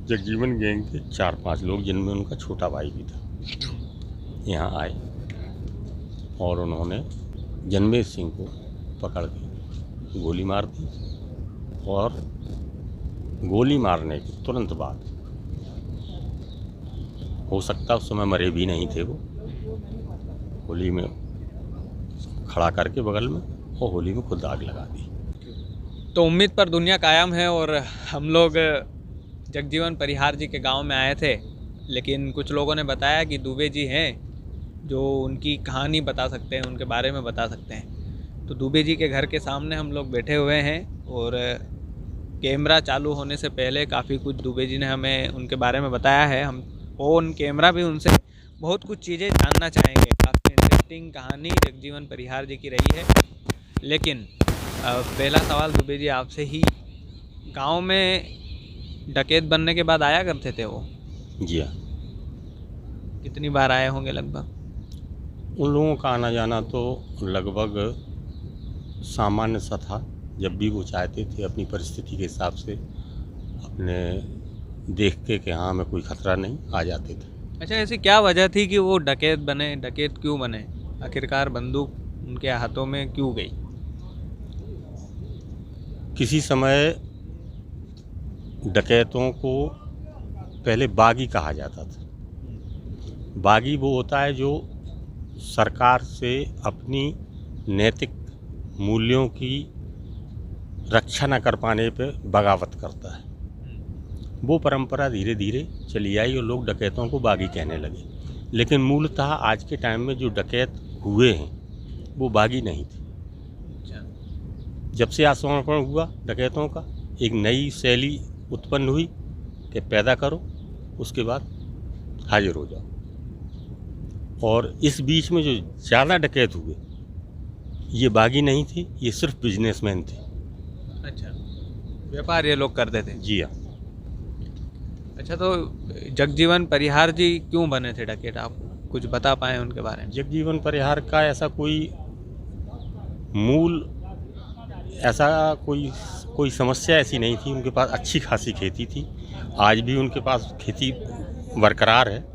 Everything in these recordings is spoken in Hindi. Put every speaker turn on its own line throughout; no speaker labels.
जगजीवन गैंग के 4-5 लोग, जिनमें उनका छोटा भाई भी था, यहाँ आए और उन्होंने जन्मेज सिंह को पकड़ के गोली मार दी। और गोली मारने के तुरंत बाद, हो सकता उस समय मरे भी नहीं थे, वो होली में खड़ा करके बगल में, और होली में खुद आग लगा दी।
तो उम्मीद पर दुनिया कायम है। और हम लोग जगजीवन परिहार जी के गांव में आए थे, लेकिन कुछ लोगों ने बताया कि दुबे जी हैं जो उनकी कहानी बता सकते हैं, उनके बारे में बता सकते हैं। तो दुबे जी के घर के सामने हम लोग बैठे हुए हैं और कैमरा चालू होने से पहले काफ़ी कुछ दुबे जी ने हमें उनके बारे में बताया है। हम ऑन कैमरा भी उनसे बहुत कुछ चीज़ें जानना चाहेंगे। काफ़ी इंटरेस्टिंग कहानी जगजीवन परिहार जी की रही है। लेकिन पहला सवाल दुबे जी आपसे ही, गांव में डकैत बनने के बाद आया करते थे वो?
जी हाँ,
कितनी बार आए होंगे लगभग?
उन लोगों का आना जाना तो लगभग सामान्य सा था। जब भी वो चाहते थे अपनी परिस्थिति के हिसाब से, अपने देख के कि हाँ हमें कोई खतरा नहीं, आ जाते थे।
अच्छा, ऐसी क्या वजह थी कि वो डकैत बने? डकैत क्यों बने? आखिरकार बंदूक उनके हाथों में क्यों गई?
किसी समय डकैतों को पहले बागी कहा जाता था। बागी वो होता है जो सरकार से अपनी नैतिक मूल्यों की रक्षा न कर पाने पे बगावत करता है। वो परंपरा धीरे धीरे चली आई और लोग डकैतों को बागी कहने लगे। लेकिन मूलतः आज के टाइम में जो डकैत हुए हैं वो बागी नहीं थे। जब से आत्मसमर्पण हुआ डकैतों का, एक नई शैली उत्पन्न हुई कि पैदा करो, उसके बाद हाजिर हो जाओ। और इस बीच में जो ज़्यादा डकैत हुए, ये बागी नहीं थे, ये सिर्फ बिजनेसमैन थे।
अच्छा, व्यापार ये लोग करते थे?
जी हाँ।
अच्छा, तो जगजीवन परिहार जी क्यों बने थे डकैत? आप कुछ बता पाएँ उनके बारे में?
जगजीवन परिहार का ऐसा कोई मूल, ऐसा कोई समस्या ऐसी नहीं थी। उनके पास अच्छी खासी खेती थी, आज भी उनके पास खेती बरकरार है।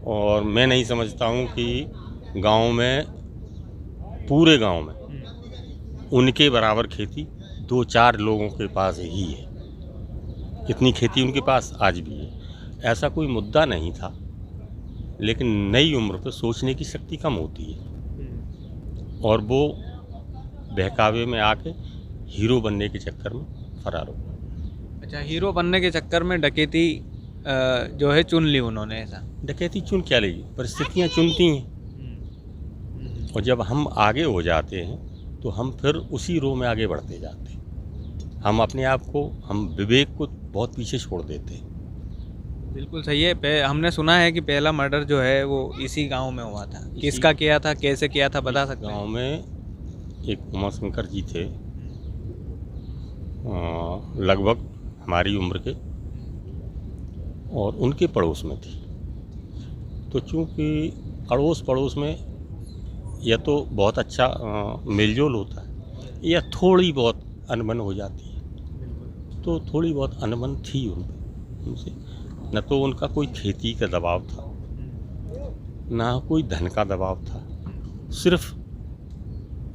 और मैं नहीं समझता हूँ कि गांव में, पूरे गांव में उनके बराबर खेती 2-4 लोगों के पास ही है। इतनी खेती उनके पास आज भी है। ऐसा कोई मुद्दा नहीं था, लेकिन नई उम्र पे सोचने की शक्ति कम होती है और वो बहकावे में आके हीरो बनने के चक्कर में फरार हो।
अच्छा, हीरो बनने के चक्कर में डकैती जो है चुन ली उन्होंने? ऐसा?
डकैती चुन क्या लेगी, परिस्थितियाँ चुनती हैं। और जब हम आगे हो जाते हैं तो हम फिर उसी रो में आगे बढ़ते जाते हैं। हम अपने आप को, हम विवेक को बहुत पीछे छोड़ देते हैं।
बिल्कुल सही है। हमने सुना है कि पहला मर्डर जो है वो इसी गांव में हुआ था। किसका किया था, कैसे किया था, बता सकते हैं?
गांव में एक उमा शंकर जी थे, लगभग हमारी उम्र के, और उनके पड़ोस में थी। तो चूँकि अड़ोस पड़ोस में या तो बहुत अच्छा मेलजोल होता है या थोड़ी बहुत अनबन हो जाती है। तो थोड़ी बहुत अनबन थी उनसे। न तो उनका कोई खेती का दबाव था, ना कोई धन का दबाव था। सिर्फ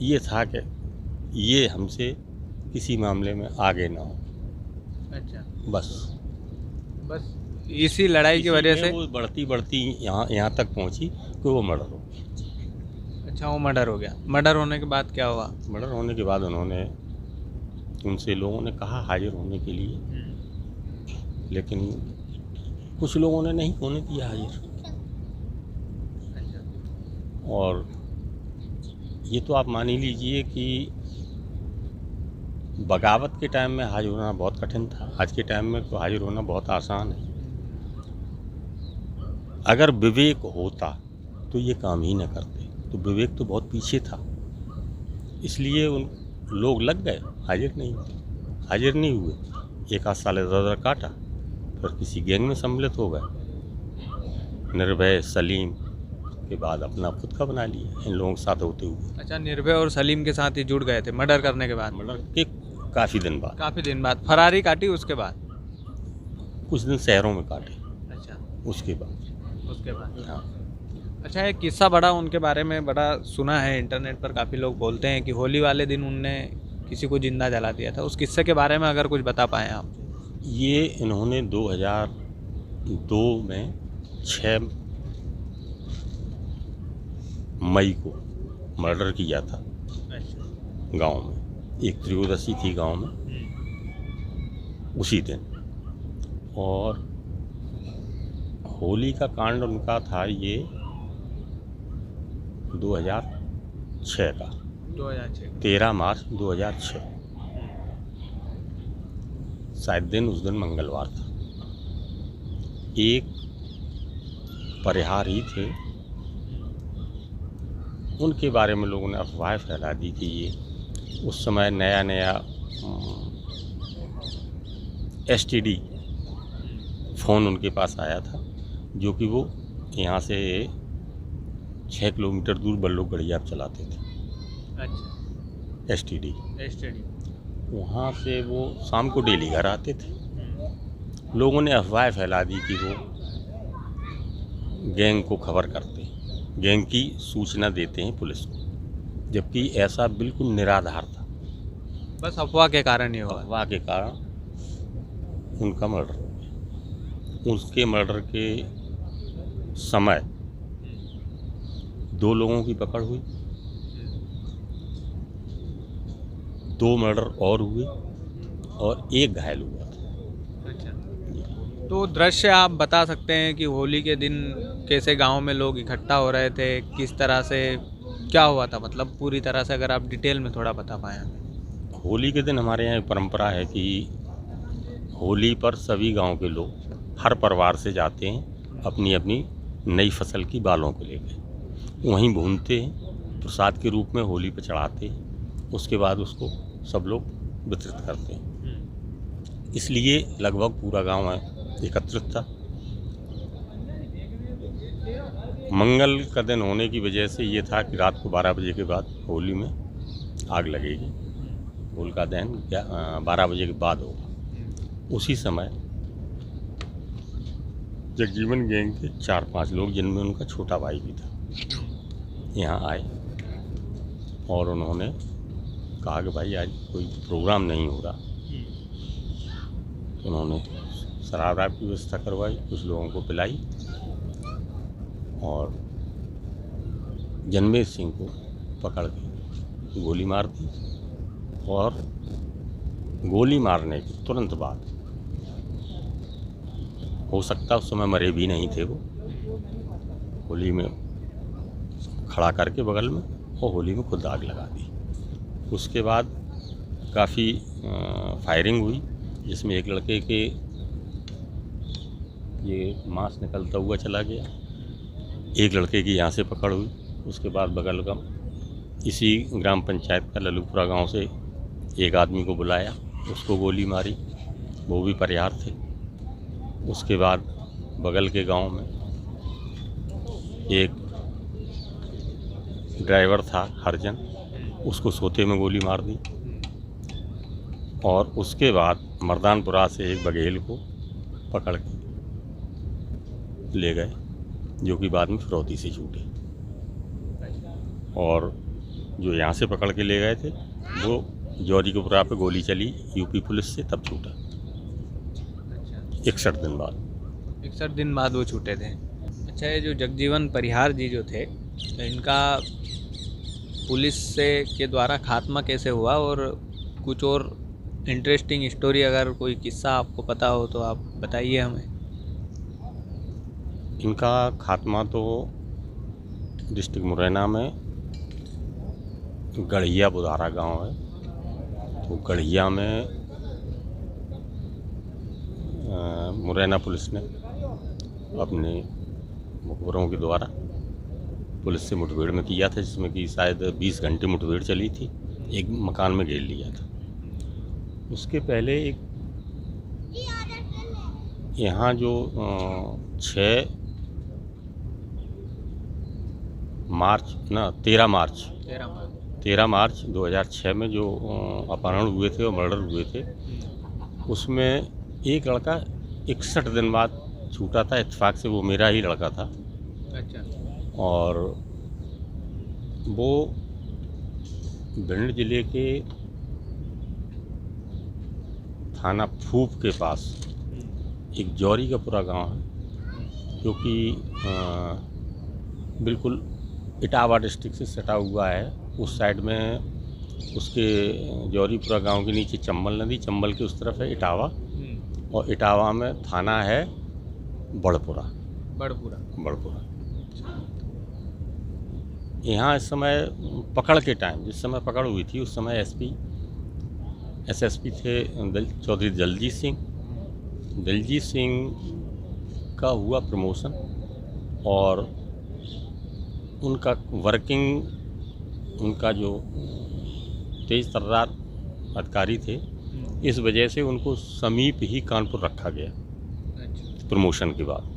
ये था कि ये हमसे किसी मामले में आगे ना हो।
अच्छा,
बस
इसी लड़ाई की वजह से
वो बढ़ती यहाँ तक पहुँची कि वो मर्डर हो गया।
अच्छा, वो मर्डर हो गया। मर्डर होने के बाद क्या हुआ?
मर्डर होने के बाद उनसे लोगों ने कहा हाजिर होने के लिए, लेकिन कुछ लोगों ने नहीं होने दिया हाजिर। और ये तो आप मान ही लीजिए कि बगावत के टाइम में हाजिर होना बहुत कठिन था। आज के टाइम में तो हाजिर होना बहुत आसान है। अगर विवेक होता तो ये काम ही न करते। तो विवेक तो बहुत पीछे था, इसलिए उन लोग लग गए, हाजिर नहीं हुए। 1 आध साल इधर काटा, फिर किसी गैंग में सम्मिलित हो गए। निर्भय, सलीम के बाद अपना खुद का बना लिया इन लोगों के साथ होते हुए।
अच्छा, निर्भय और सलीम के साथ ही जुड़ गए थे मर्डर करने के बाद?
मर्डर के काफ़ी दिन बाद
फरारी काटी उसके बाद?
कुछ दिन शहरों में काटे।
अच्छा,
उसके बाद हाँ,
अच्छा एक किस्सा बड़ा उनके बारे में बड़ा सुना है, इंटरनेट पर काफ़ी लोग बोलते हैं कि होली वाले दिन उनने किसी को जिंदा जला दिया था। उस किस्से के बारे में अगर कुछ बता पाएँ आप।
ये इन्होंने 2002 में 6 मई को मर्डर किया था
अच्छा।
गांव में। एक त्रयोदशी थी गांव में उसी दिन, और होली का कांड उनका था ये 2006 का,
2006।
13 मार्च 2006। शायद दिन उस दिन मंगलवार था। एक परिहार ही थे, उनके बारे में लोगों ने अफवाह फैला दी कि ये उस समय नया STD फ़ोन उनके पास आया था, जो कि वो यहाँ से 6 किलोमीटर दूर बल्लूगढ़िया चलाते थे।
अच्छा।
STD
STD।
वहाँ से वो शाम को डेली घर आते थे। लोगों ने अफवाह फैला दी कि वो गैंग को खबर करते हैं, गैंग की सूचना देते हैं पुलिस को, जबकि ऐसा बिल्कुल निराधार था।
बस अफवाह के कारण ही हुआ।
अफवाह के कारण उनका मर्डर हो गया। उसके मर्डर के समय 2 लोगों की पकड़ हुई, 2 मर्डर और हुए और 1 घायल हुआ था।
अच्छा, तो दृश्य आप बता सकते हैं कि होली के दिन कैसे गांव में लोग इकट्ठा हो रहे थे, किस तरह से क्या हुआ था, मतलब पूरी तरह से अगर आप डिटेल में थोड़ा बता पाएँ हमें।
होली के दिन हमारे यहाँ एक परंपरा है कि होली पर सभी गांव के लोग हर परिवार से जाते हैं अपनी अपनी नई फसल की बालों को लेकर, वहीं भूनते हैं, प्रसाद के रूप में होली पर चढ़ाते हैं, उसके बाद उसको सब लोग वितरित करते हैं। इसलिए लगभग पूरा गांव एकत्रित था। मंगल का दिन होने की वजह से ये था कि रात को 12 बजे के बाद होली में आग लगेगी। होलिका दहन 12 बजे के बाद होगा। उसी समय जगजीवन गैंग के 4-5 लोग, जिनमें उनका छोटा भाई भी था, यहाँ आए और उन्होंने कहा कि भाई आज कोई प्रोग्राम नहीं हो रहा। उन्होंने शराब की व्यवस्था करवाई, कुछ लोगों को पिलाई और जन्मेज सिंह को पकड़ के गोली मार दी। और गोली मारने के तुरंत बाद, हो सकता उस समय मरे भी नहीं थे, वो होली में खड़ा करके बगल में, और होली में खुद आग लगा दी। उसके बाद काफ़ी फायरिंग हुई, जिसमें एक लड़के के ये मांस निकलता हुआ चला गया, एक लड़के की यहाँ से पकड़ हुई। उसके बाद बगल का इसी ग्राम पंचायत का ललूपुरा गांव से एक आदमी को बुलाया, उसको गोली मारी, वो भी परिहार थे। उसके बाद बगल के गांव में एक ड्राइवर था हरजन, उसको सोते में गोली मार दी। और उसके बाद मर्दानपुरा से एक बघेल को पकड़ के ले गए, जो कि बाद में फिरौती से छूटे। और जो यहाँ से पकड़ के ले गए थे वो जौहरीपुरा पे गोली चली यूपी पुलिस से, तब छूटा। 61 दिन बाद।
61 दिन बाद वो छूटे थे। अच्छा, ये जो जगजीवन परिहार जी जो थे, इनका पुलिस से के द्वारा खात्मा कैसे हुआ, और कुछ और इंटरेस्टिंग स्टोरी अगर कोई किस्सा आपको पता हो तो आप बताइए हमें।
इनका खात्मा तो डिस्ट्रिक्ट मुरैना में गढ़िया बुधारा गांव है, तो गढ़िया में मुरैना पुलिस ने अपने मुखबरों के द्वारा पुलिस से मुठभेड़ में किया था, जिसमें कि शायद 20 घंटे मुठभेड़ चली थी। एक मकान में घेर लिया था। उसके पहले एक यहाँ जो 13 मार्च 2006 में जो अपहरण हुए थे और मर्डर हुए थे, उसमें एक लड़का 61 दिन बाद छूटा था। इत्तेफाक से वो मेरा ही लड़का था
अच्छा।
और वो भिंड जिले के थाना फूप के पास एक जौरी का पूरा गांव है, जो कि बिल्कुल इटावा डिस्ट्रिक्ट से सटा हुआ है। उस साइड में उसके जौरीपुरा गांव के नीचे चंबल नदी, चंबल के उस तरफ है इटावा, और इटावा में थाना है बड़पुरा। बड़पुरा यहाँ इस समय पकड़ के टाइम, जिस समय पकड़ हुई थी उस समय एसएसपी थे चौधरी दलजीत सिंह का हुआ प्रमोशन, और उनका वर्किंग, उनका जो तेज तर्रार अधिकारी थे, इस वजह से उनको समीप ही कानपुर रखा गया प्रमोशन के बाद।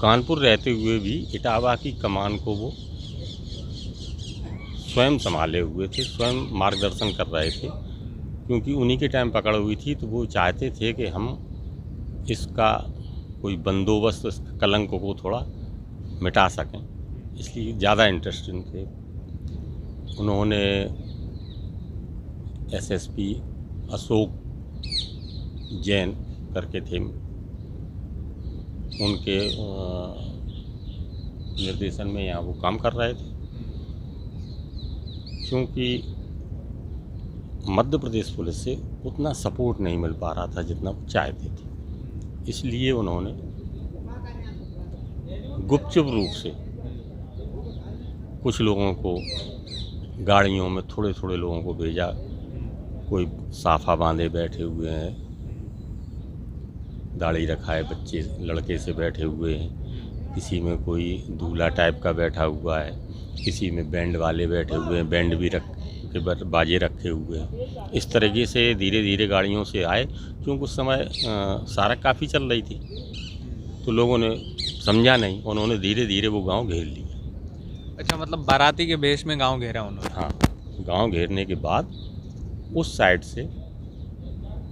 कानपुर रहते हुए भी इटावा की कमान को वो स्वयं संभाले हुए थे, स्वयं मार्गदर्शन कर रहे थे, क्योंकि उन्हीं के टाइम पकड़ हुई थी। तो वो चाहते थे कि हम इसका कोई बंदोबस्त, इस कलंक को थोड़ा मिटा सकें, इसलिए ज़्यादा इंटरेस्टेड थे। उन्होंने एसएसपी अशोक जैन करके थे, उनके निर्देशन में यहाँ वो काम कर रहे थे। क्योंकि मध्य प्रदेश पुलिस से उतना सपोर्ट नहीं मिल पा रहा था जितना वो चाहते थे, इसलिए उन्होंने गुपचुप रूप से कुछ लोगों को गाड़ियों में, थोड़े थोड़े लोगों को भेजा। कोई साफा बांधे बैठे हुए हैं, दाढ़ी रखाए बच्चे लड़के से बैठे हुए हैं, किसी में कोई दूल्हा टाइप का बैठा हुआ है, किसी में बैंड वाले बैठे हुए हैं, बैंड भी रख के बाजे रखे हुए हैं। इस तरीके से धीरे धीरे गाड़ियों से आए, क्योंकि उस समय सड़क काफ़ी चल रही थी, तो लोगों ने समझा नहीं, उन्होंने धीरे धीरे वो गांव घेर लिया।
अच्छा, मतलब बाराती के भेष में गांव घेरा उन्होंने?
हाँ, गांव घेरने के बाद उस साइड से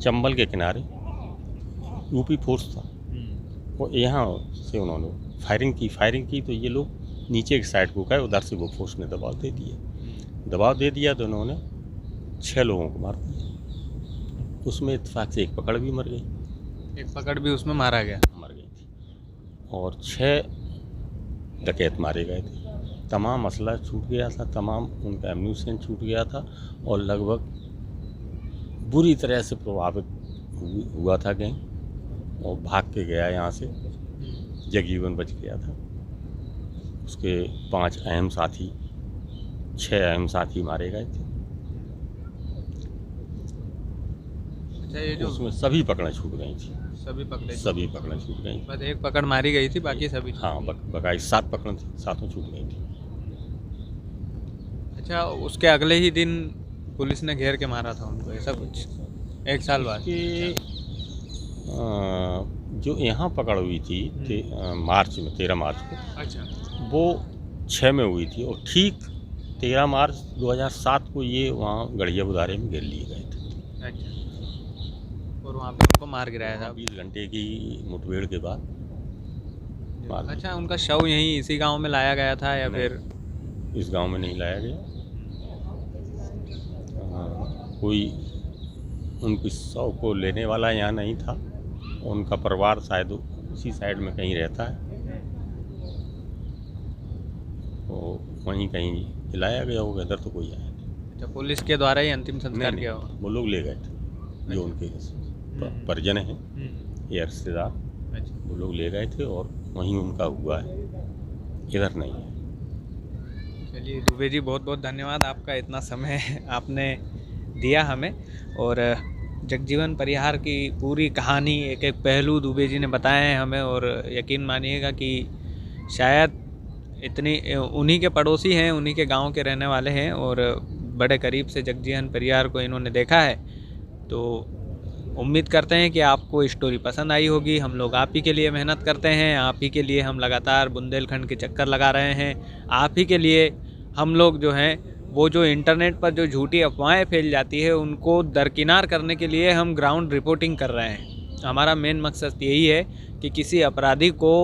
चंबल के किनारे यूपी फोर्स था, वो यहाँ से उन्होंने फायरिंग की तो ये लोग नीचे की साइड को गए, उधर से वो फोर्स ने दबाव दे दिया तो उन्होंने 6 लोगों को मार दिया। उसमें इत्तेफाक से एक पकड़ भी मर गई।
एक पकड़ भी उसमें मार गई
थी, और 6 डकैत मारे गए थे। तमाम असला छूट गया था, तमाम उनका एम्यूनिशन छूट गया था, और लगभग बुरी तरह से प्रभावित हुआ था गैंग, और भाग के गया यहाँ से, जगजीवन बच गया था। उसके 5 अहम साथी, 6 अहम साथी मारे गए थे।
अच्छा, ये जो
उसमें सभी पकड़ें छूट गई थी।
सभी
पकड़ें छूट गई।
बस एक पकड़ मारी गई थी, बाकी सभी?
हाँ, बकाई 7 पकड़ें थी, 7 छूट गई थी।
अच्छा, उसके अगले ही दिन पुलिस ने घेर के मारा था उनको, ऐसा कुछ? 1 साल बाद
कि जो यहाँ पकड़ हुई थी मार्च में, 13 मार्च को,
अच्छा,
वो 6 में हुई थी, और ठीक 13 मार्च 2007 को ये वहाँ गढ़िया बुधारे में घेर लिए गए थे।
अच्छा, और वहाँ पे उनको मार गिराया था
20 घंटे की मुठभेड़ के बाद।
अच्छा, उनका शव यहीं इसी गांव में लाया गया था या फिर?
इस गांव में नहीं लाया गया। कोई उनकी शव को लेने वाला यहाँ नहीं था, उनका परिवार शायद उसी साइड में कहीं रहता है, तो वहीं कहीं लाया गया होगा, इधर तो कोई आया नहीं।
अच्छा, पुलिस के द्वारा ही अंतिम संस्कार किया होगा?
वो लोग ले गए थे, जो उनके परिजन हैं या रिश्तेदार, वो लोग ले गए थे और वहीं उनका हुआ है, इधर नहीं है।
चलिए दुबे जी, बहुत बहुत धन्यवाद आपका, इतना समय आपने दिया हमें, और जगजीवन परिहार की पूरी कहानी, एक एक पहलू दुबे जी ने बताए हैं हमें, और यकीन मानिएगा कि शायद इतनी उन्हीं के पड़ोसी हैं, उन्हीं के गांव के रहने वाले हैं, और बड़े करीब से जगजीवन परिहार को इन्होंने देखा है। तो उम्मीद करते हैं कि आपको स्टोरी पसंद आई होगी। हम लोग आप ही के लिए मेहनत करते हैं, आप ही के लिए हम लगातार बुंदेलखंड के चक्कर लगा रहे हैं, आप ही के लिए हम लोग जो हैं वो जो इंटरनेट पर जो झूठी अफवाहें फैल जाती है उनको दरकिनार करने के लिए हम ग्राउंड रिपोर्टिंग कर रहे हैं। हमारा मेन मकसद यही है कि किसी अपराधी को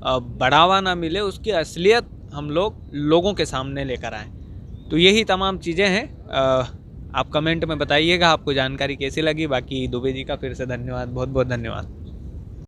बढ़ावा ना मिले, उसकी असलियत हम लोगों के सामने लेकर आएँ। तो यही तमाम चीज़ें हैं। आप कमेंट में बताइएगा आपको जानकारी कैसी लगी। बाकी दुबे जी का फिर से धन्यवाद, बहुत बहुत धन्यवाद।